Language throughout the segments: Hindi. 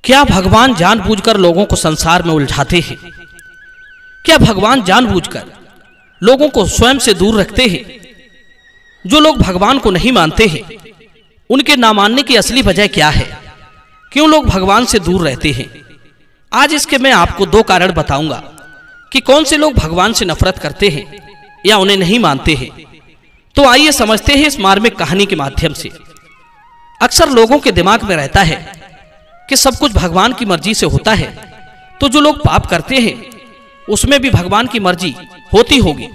क्या भगवान जानबूझकर लोगों को संसार में उलझाते हैं? क्या भगवान जानबूझकर लोगों को स्वयं से दूर रखते हैं? जो लोग भगवान को नहीं मानते हैं, उनके ना मानने की असली वजह क्या है? क्यों लोग भगवान से दूर रहते हैं? आज इसके मैं आपको दो कारण बताऊंगा कि कौन से लोग भगवान से नफरत करते हैं या उन्हें नहीं मानते हैं। तो आइए समझते हैं इस मार्मिक कहानी के माध्यम से। अक्सर लोगों के दिमाग में रहता है कि सब कुछ भगवान की मर्जी से होता है, तो जो लोग पाप करते हैं उसमें भी भगवान की मर्जी होती होगी।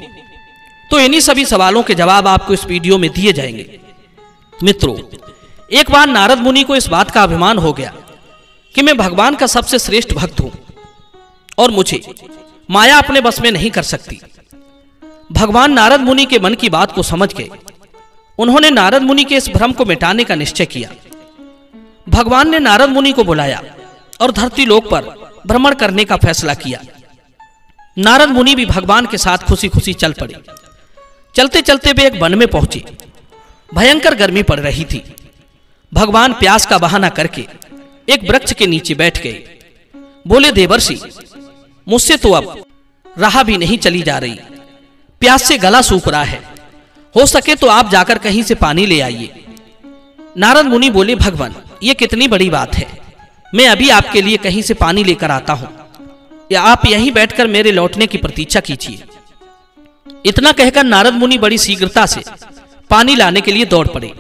तो इन्हीं सभी सवालों के जवाब आपको इस वीडियो में दिए जाएंगे। मित्रों, एक बार नारद मुनि को इस बात का अभिमान हो गया कि मैं भगवान का सबसे श्रेष्ठ भक्त हूं और मुझे माया अपने बस में नहीं कर सकती। भगवान नारद मुनि के मन की बात को समझ गए। उन्होंने नारद मुनि के इस भ्रम को मिटाने का निश्चय किया। भगवान ने नारद मुनि को बुलाया और धरती लोक पर भ्रमण करने का फैसला किया। नारद मुनि भी भगवान के साथ खुशी खुशी चल पड़े। चलते चलते वे एक वन में पहुंचे। भयंकर गर्मी पड़ रही थी। भगवान प्यास का बहाना करके एक वृक्ष के नीचे बैठ गए। बोले, देवर्षि, मुझसे तो अब राह भी नहीं चली जा रही, प्यास से गला सूख रहा है, हो सके तो आप जाकर कहीं से पानी ले आइए। नारद मुनि बोले, भगवान, ये कितनी बड़ी बात है, मैं अभी आपके लिए कहीं से पानी लेकर आता हूं, या आप यहीं बैठकर मेरे लौटने की प्रतीक्षा कीजिए। इतना कहकर नारद मुनि बड़ी शीघ्रता से पानी लाने के लिए दौड़ पड़े।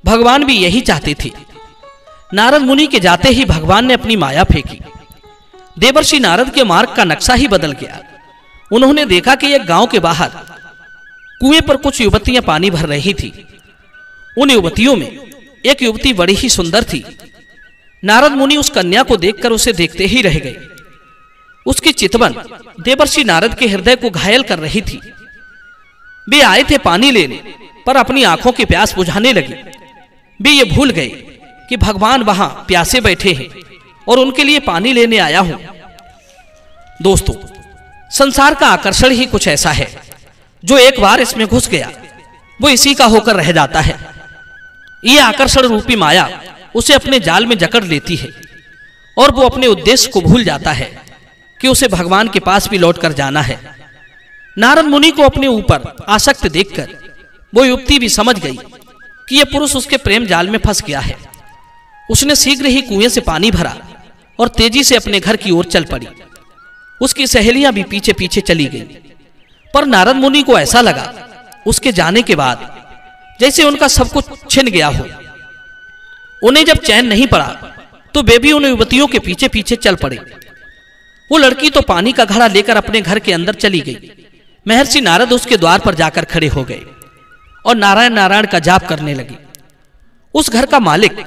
भगवान भी यही चाहते थे। नारद मुनि के जाते ही भगवान ने अपनी माया फेंकी। देवर्षि नारद के मार्ग का नक्शा ही बदल गया। उन्होंने देखा कि एक गांव के बाहर कुएं पर कुछ युवतियां पानी भर रही थी। उन युवतियों में एक युवती बड़ी ही सुंदर थी। नारद मुनि उस कन्या को देखकर उसे देखते ही रह गए। उसकी चितवन देवर्षि नारद के हृदय को घायल कर रही थी। वे आए थे पानी लेने, पर अपनी आंखों की प्यास बुझाने लगे। वे ये भूल गए कि भगवान वहां प्यासे बैठे हैं और उनके लिए पानी लेने आया हूं। दोस्तों, संसार का आकर्षण ही कुछ ऐसा है, जो एक बार इसमें घुस गया वो इसी का होकर रह जाता है। ये आकर्षण रूपी माया उसे अपने जाल में जकड़ लेती है और वो अपने उद्देश्य को भूल जाता है कि उसे भगवान के पास भी लौट कर जाना है। नारद मुनि को अपने ऊपर आसक्त देखकर वो युवती भी समझ गई कि यह पुरुष उसके प्रेम जाल में फंस गया है। उसने शीघ्र ही कुएं से पानी भरा और तेजी से अपने घर की ओर चल पड़ी। उसकी सहेलियां भी पीछे पीछे चली गईं। पर नारद मुनि को ऐसा लगा उसके जाने के बाद जैसे उनका सब कुछ छिन गया हो। उन्हें जब चैन नहीं पड़ा तो वे भी उन युवतियों के पीछे पीछे चल पड़े। वो लड़की तो पानी का घड़ा लेकर अपने घर के अंदर चली गई। महर्षि नारद उसके द्वार पर जाकर खड़े हो गए और नारायण नारायण का जाप करने लगे। उस घर का मालिक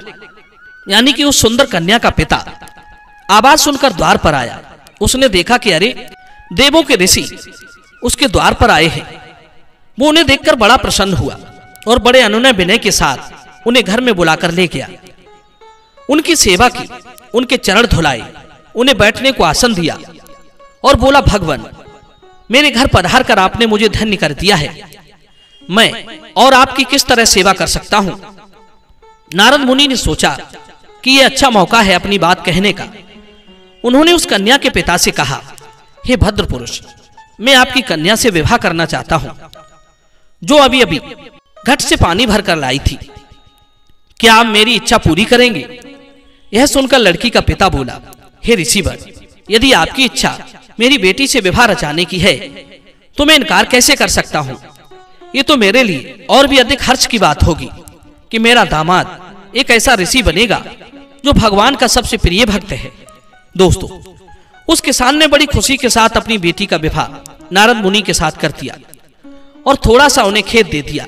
यानी कि उस सुंदर कन्या का पिता आवाज सुनकर द्वार पर आया। उसने देखा कि अरे, देवों के ऋषि उसके द्वार पर आए हैं। वो उन्हें देखकर बड़ा प्रसन्न हुआ और बड़े अनुनय विनय के साथ उन्हें घर में बुलाकर ले गया। उनकी सेवा की, उनके चरण धुलाए, उन्हें बैठने को आसन दिया और बोला, भगवान, मेरे घर पधार कर आपने मुझे धन्य कर दिया है। मैं और आपकी किस तरह सेवा कर सकता हूं? नारद मुनि ने सोचा कि यह अच्छा मौका है अपनी बात कहने का। उन्होंने उस कन्या के पिता से कहा, हे भद्र पुरुष, मैं आपकी कन्या से विवाह करना चाहता हूं, जो अभी अभी घट से पानी भर कर लाई थी। क्या आप मेरी इच्छा पूरी करेंगे? यह सुनकर लड़की का पिता बोला, हे ऋषिवर, यदि आपकी इच्छा मेरी बेटी से विवाह रचाने की है तो मैं इनकार कैसे कर सकता हूं। ये तो मेरे लिए और भी अधिक हर्ष की बात होगी कि मेरा दामाद एक ऐसा ऋषि बनेगा जो भगवान का सबसे प्रिय भक्त है। दोस्तों, उस किसान ने बड़ी खुशी के साथ अपनी बेटी का विवाह नारद मुनि के साथ कर दिया और थोड़ा सा उन्हें खेत दे दिया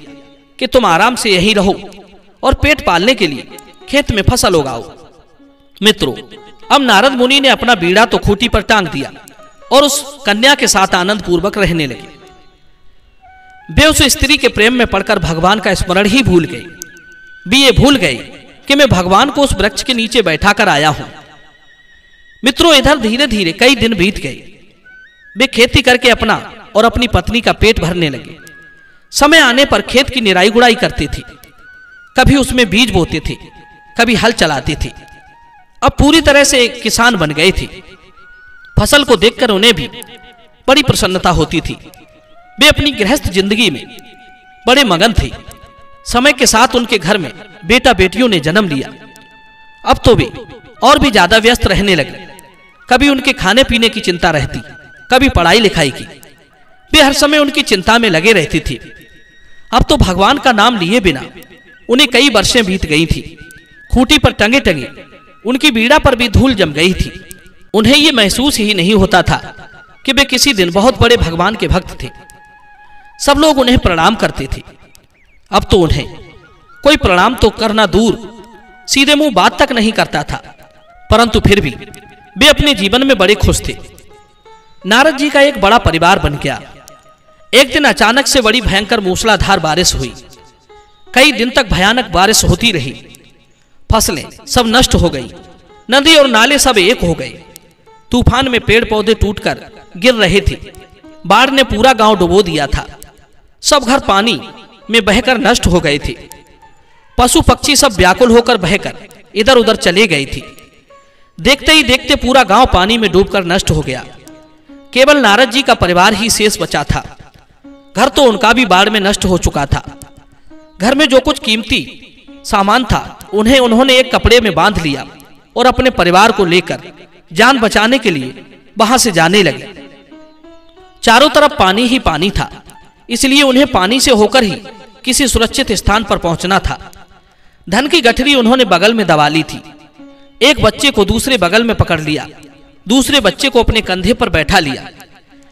कि तुम आराम से यहीं रहो और पेट पालने के लिए खेत में फसल उगाओ। मित्रों, अब नारद मुनि ने अपना बीड़ा तो खूंटी पर टांग दिया और उस कन्या के साथ आनंद पूर्वक रहने लगे। वे उस स्त्री के प्रेम में पड़कर भगवान का स्मरण ही भूल गए। वे ये भूल गए कि मैं भगवान को उस वृक्ष के नीचे बैठा कर आया हूं। मित्रों, इधर धीरे धीरे कई दिन बीत गए। वे खेती करके अपना और अपनी पत्नी का पेट भरने लगे। समय आने पर खेत की निराई गुड़ाई करते थे, कभी उसमें बीज बोते थे, कभी हल चलाते थे। अब पूरी तरह से किसान बन गए थे। फसल को देखकर उन्हें भी बड़ी प्रसन्नता होती थी। वे अपनी गृहस्थ जिंदगी में बड़े मगन थे। समय के साथ उनके घर में बेटा बेटियों ने जन्म लिया। अब तो वे और भी ज्यादा व्यस्त रहने लगे। कभी उनके खाने पीने की चिंता रहती, कभी पढ़ाई लिखाई की। वे हर समय उनकी चिंता में लगे रहते थे। अब तो भगवान का नाम लिए बिना उन्हें कई वर्षें बीत गई थी। खूंटी पर टंगे टंगे उनकी बीड़ा पर भी धूल जम गई थी। उन्हें ये महसूस ही नहीं होता था कि वे किसी दिन बहुत बड़े भगवान के भक्त थे। सब लोग उन्हें प्रणाम करते थे। अब तो उन्हें कोई प्रणाम तो करना दूर, सीधे मुंह बात तक नहीं करता था। परंतु फिर भी वे अपने जीवन में बड़े खुश थे। नारद जी का एक बड़ा परिवार बन गया। एक दिन अचानक से बड़ी भयंकर मूसलाधार बारिश हुई। कई दिन तक भयानक बारिश होती रही। फसलें सब नष्ट हो गई। नदी और नाले सब एक हो गए। तूफान में पेड़ पौधे टूटकर गिर रहे थे। बाढ़ ने पूरा गांव डुबो दिया था। सब घर पानी में बहकर नष्ट हो गए थे। पशु पक्षी सब व्याकुल होकर बहकर इधर उधर चले गए थे। देखते ही देखते पूरा गांव पानी में डूबकर नष्ट हो गया। केवल नारद जी का परिवार ही शेष बचा था। घर तो उनका भी बाढ़ में नष्ट हो चुका था। घर में जो कुछ कीमती सामान था उन्होंने एक कपड़े में बांध लिया और अपने परिवार को लेकर जान बचाने के लिए वहां से जाने लगे। चारों तरफ पानी ही पानी था, इसलिए उन्हें पानी से होकर ही किसी सुरक्षित स्थान पर पहुंचना था। धन की गठरी उन्होंने बगल में दबा ली थी। एक बच्चे को दूसरे बगल में पकड़ लिया, दूसरे बच्चे को अपने कंधे पर बैठा लिया।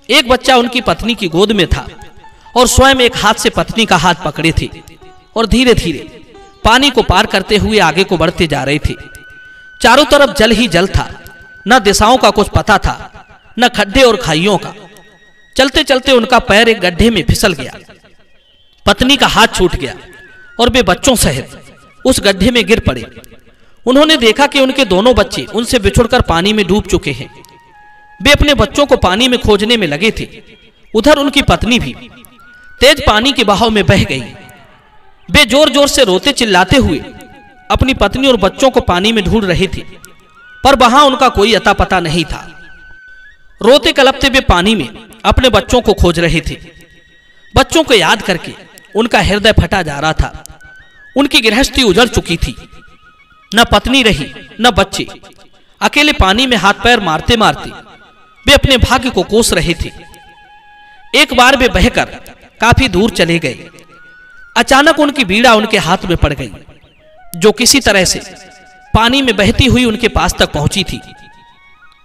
एक बच्चा उनकी पत्नी की गोद में था और स्वयं एक हाथ से पत्नी का हाथ पकड़े थे और धीरे धीरे पानी को पार करते हुए आगे को बढ़ते जा रहे थे। चारों तरफ जल ही जल था। न दिशाओं का कुछ पता था, न खड्डे और खाइयों का। चलते चलते उनका पैर एक गड्ढे में फिसल गया। पत्नी का हाथ छूट गया और वे बच्चों सहित उस गड्ढे में गिर पड़े। उन्होंने देखा कि उनके दोनों बच्चे उनसे बिछुड़कर पानी में डूब चुके हैं। वे अपने बच्चों को पानी में खोजने में लगे थे। उधर उनकी पत्नी भी तेज पानी के बहाव में बह गई। वे जोर जोर से रोते चिल्लाते हुए अपनी पत्नी और बच्चों को पानी में ढूंढ रहे थे, पर वहां उनका कोई अता पता नहीं था। रोते कलपते वे पानी में अपने बच्चों को खोज रहे थे। बच्चों को याद करके उनका हृदय फटा जा रहा था। उनकी गृहस्थी उजड़ चुकी थी। न पत्नी रही न बच्चे। अकेले पानी में हाथ पैर मारते मारते वे अपने भाग्य को कोस रहे थे। एक बार वे बहकर काफी दूर चले गए। अचानक उनकी बीड़ा उनके हाथ में पड़ गई, जो किसी तरह से पानी में बहती हुई उनके पास तक पहुंची थी।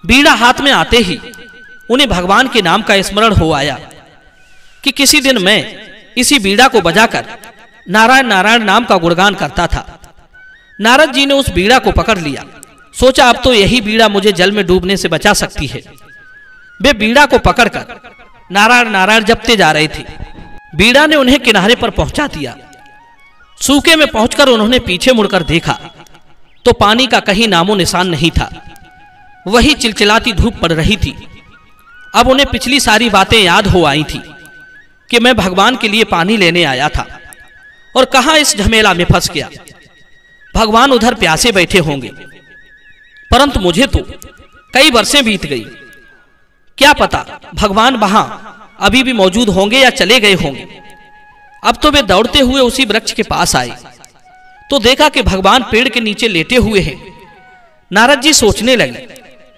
बीड़ा हाथ में आते ही उन्हें भगवान के नाम का स्मरण हो आया कि किसी दिन मैं इसी बीड़ा को बजाकर नारायण नारायण नाम का गुणगान करता था। नारद जी ने उस बीड़ा को पकड़ लिया। सोचा अब तो यही बीड़ा मुझे जल में डूबने से बचा सकती है। वे बीड़ा को पकड़कर नारायण नारायण जपते जा रहे थे। बीड़ा ने उन्हें किनारे पर पहुंचा दिया। सूखे में पहुंचकर उन्होंने पीछे मुड़कर देखा तो पानी का कहीं नामो निशान नहीं था। वही चिलचिलाती धूप पड़ रही थी। अब उन्हें पिछली सारी बातें याद हो आई थी कि मैं भगवान के लिए पानी लेने आया था और कहां इस झमेला में फंस गया। भगवान उधर प्यासे बैठे होंगे, परंतु मुझे तो कई वर्षें बीत गई। क्या पता भगवान वहां अभी भी मौजूद होंगे या चले गए होंगे। अब तो वे दौड़ते हुए उसी वृक्ष के पास आए तो देखा कि भगवान पेड़ के नीचे लेटे हुए हैं। नारद जी सोचने लगे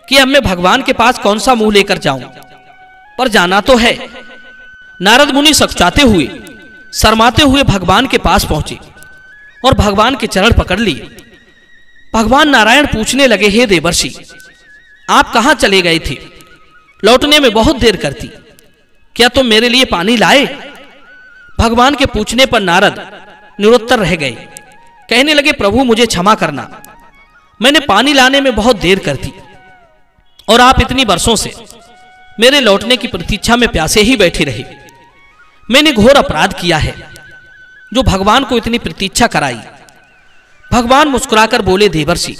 कि अब मैं भगवान के पास कौन सा मुंह लेकर जाऊं, पर जाना तो है। नारद मुनि सकचाते हुए शर्माते हुए भगवान के पास पहुंचे और भगवान के चरण पकड़ लिए। भगवान नारायण पूछने लगे, हे देवर्षि, आप कहां चले गए थे? लौटने में बहुत देर करती। क्या तुम मेरे लिए पानी लाए? भगवान के पूछने पर नारद निरुत्तर रह गए। कहने लगे, प्रभु मुझे क्षमा करना, मैंने पानी लाने में बहुत देर कर दी और आप इतनी वर्षों से मेरे लौटने की प्रतीक्षा में प्यासे ही बैठे रहे। मैंने घोर अपराध किया है जो भगवान को इतनी प्रतीक्षा कराई। भगवान मुस्कुराकर बोले, देवर्षि,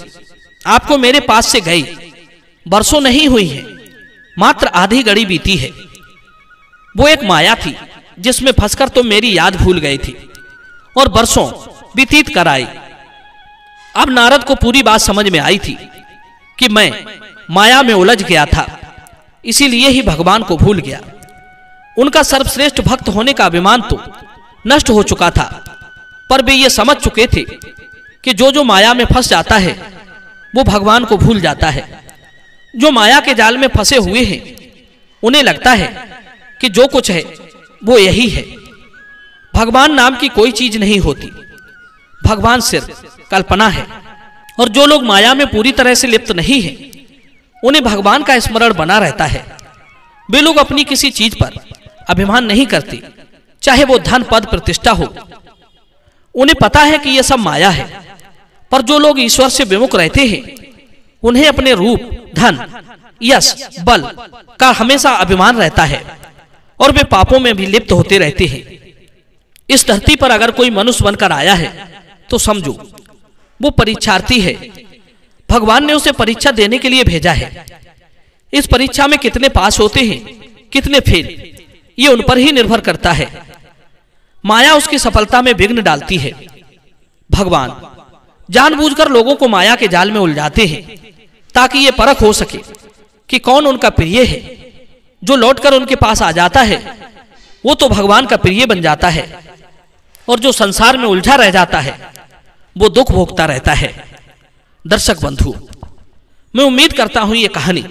आपको मेरे पास से गए वर्षों नहीं हुई है, मात्र आधी घड़ी बीती है। वो एक माया थी जिसमें फंसकर तुम मेरी याद भूल गए थे और वर्षों व्यतीत कराए। अब नारद को पूरी बात समझ में आई थी कि मैं माया में उलझ गया था, इसीलिए ही भगवान को भूल गया। उनका सर्वश्रेष्ठ भक्त होने का अभिमान तो नष्ट हो चुका था, पर वे ये समझ चुके थे कि जो माया में फंस जाता है वो भगवान को भूल जाता है। जो माया के जाल में फंसे हुए हैं उन्हें लगता है कि जो कुछ है वो यही है, भगवान नाम की कोई चीज नहीं होती, भगवान सिर्फ कल्पना है। और जो लोग माया में पूरी तरह से लिप्त नहीं हैं, उन्हें भगवान का स्मरण बना रहता है। वे लोग अपनी किसी चीज पर अभिमान नहीं करते, चाहे वो धन पद प्रतिष्ठा हो। उन्हें पता है कि यह सब माया है। पर जो लोग ईश्वर से विमुख रहते हैं, उन्हें अपने रूप, धन, यश, बल का हमेशा अभिमान रहता है और वे पापों में भी लिप्त होते रहते हैं। इस धरती पर अगर कोई मनुष्य बनकर आया है तो समझो वो परीक्षार्थी है। भगवान ने उसे परीक्षा देने के लिए भेजा है। इस परीक्षा में कितने पास होते हैं, कितने फेल, ये उन पर ही निर्भर करता है। माया उसकी सफलता में विघ्न डालती है। भगवान जानबूझकर लोगों को माया के जाल में उलझाते हैं ताकि ये परख हो सके कि कौन उनका प्रिय है। जो लौटकर उनके पास आ जाता है वो तो भगवान का प्रिय बन जाता है, और जो संसार में उलझा रह जाता है वो दुख भोगता रहता है। दर्शक बंधु, मैं उम्मीद करता हूं ये कहानी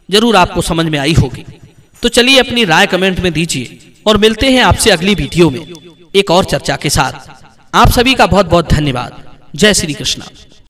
जरूर आपको समझ में आई होगी। तो चलिए अपनी राय कमेंट में दीजिए और मिलते हैं आपसे अगली वीडियो में एक और चर्चा के साथ। आप सभी का बहुत बहुत धन्यवाद। जय श्री कृष्ण।